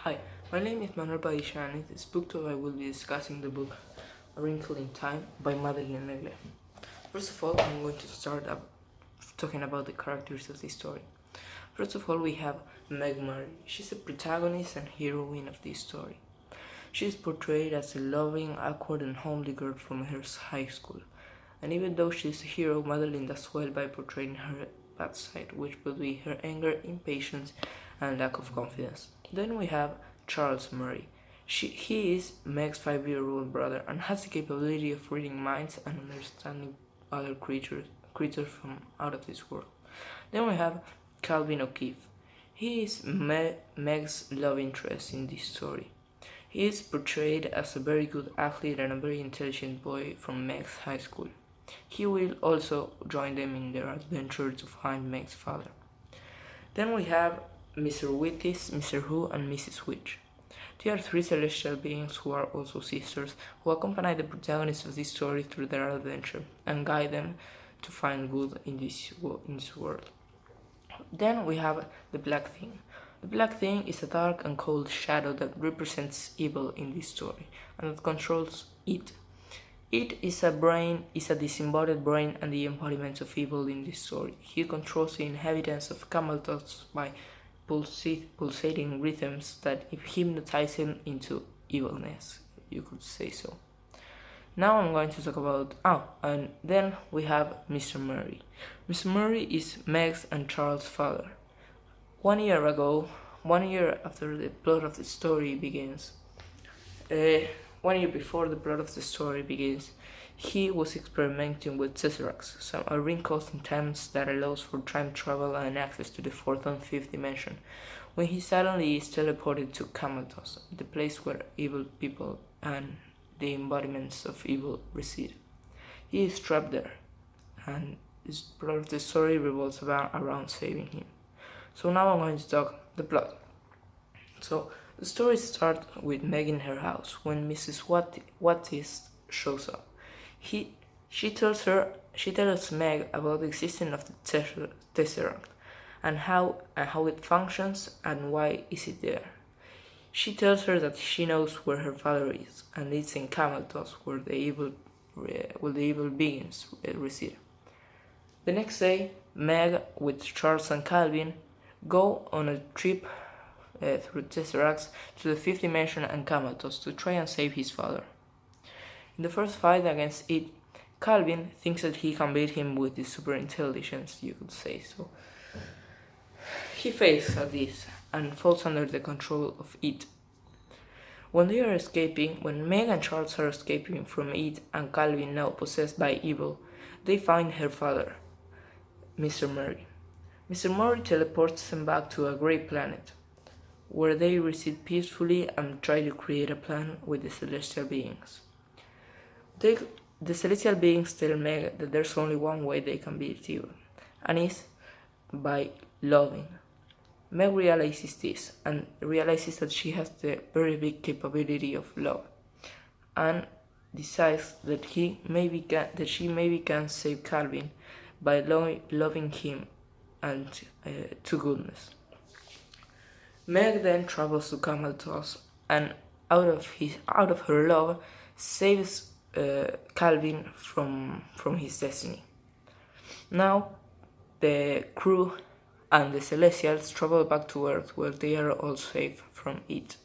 Hi, my name is Manuel Padilla, and in this booktube I will be discussing the book Wrinkle in Time by Madeline. First of all, I'm going to start up talking about the characters of this story. First of all, we have Meg Murray. She's the protagonist and heroine of this story. She is portrayed as a loving, awkward, and homely girl from her high school. And even though she is a hero, Madeline does well by portraying her bad side, which would be her anger, impatience, and lack of confidence. Then we have Charles Murray. He is Meg's 5-year-old brother and has the capability of reading minds and understanding other creatures from out of this world. Then we have Calvin O'Keefe. He is Meg's love interest in this story. He is portrayed as a very good athlete and a very intelligent boy from Meg's high school. He will also join them in their adventure to find Meg's father. Then we have Mr. Wittis, Mr. Who, and Mrs. Witch. They are three celestial beings who are also sisters, who accompany the protagonists of this story through their adventure and guide them to find good in this world. Then we have the Black Thing. The Black Thing is a dark and cold shadow that represents evil in this story and that controls it. It is a disembodied brain and the embodiment of evil in this story. He controls the inhabitants of Camelot by pulsating rhythms that hypnotize him into evilness, you could say so. Now I'm going to talk about, and then we have Mr. Murray. Mr. Murray is Meg's and Charles' father. 1 year ago, 1 year after the plot of the story begins, 1 year before the plot of the story begins, he was experimenting with tesseracts, some wrinkles in time that allows for time travel and access to the fourth and fifth dimension, when he suddenly is teleported to Camelot, the place where evil people and the embodiments of evil reside. He is trapped there, and this plot of the story revolves around saving him. So now I'm going to talk the plot. So the story starts with Meg in her house when Mrs. Wattis shows up. She tells Meg about the existence of the tesseract and how it functions and why is it there. She tells her that she knows where her father is, and it's in Camelot where the evil beings reside. The next day, Meg with Charles and Calvin go on a trip through tesseracts to the fifth dimension and Camelot to try and save his father. In the first fight against it, Calvin thinks that he can beat him with his super intelligence, you could say so. He fails at this and falls under the control of it. When Meg and Charles are escaping from it and Calvin now possessed by evil, they find her father, Mr. Murray. Mr. Murray teleports them back to a great planet, where they reside peacefully and try to create a plan with the celestial beings. The celestial beings tell Meg that there's only one way they can beat evil, and it's by loving. Meg realizes this and realizes that she has the very big capability of love, and decides that she maybe can save Calvin by loving him and to goodness. Meg then travels to Camelot and out of her love saves Calvin from his destiny. Now the crew and the Celestials travel back to Earth where they are all safe from it.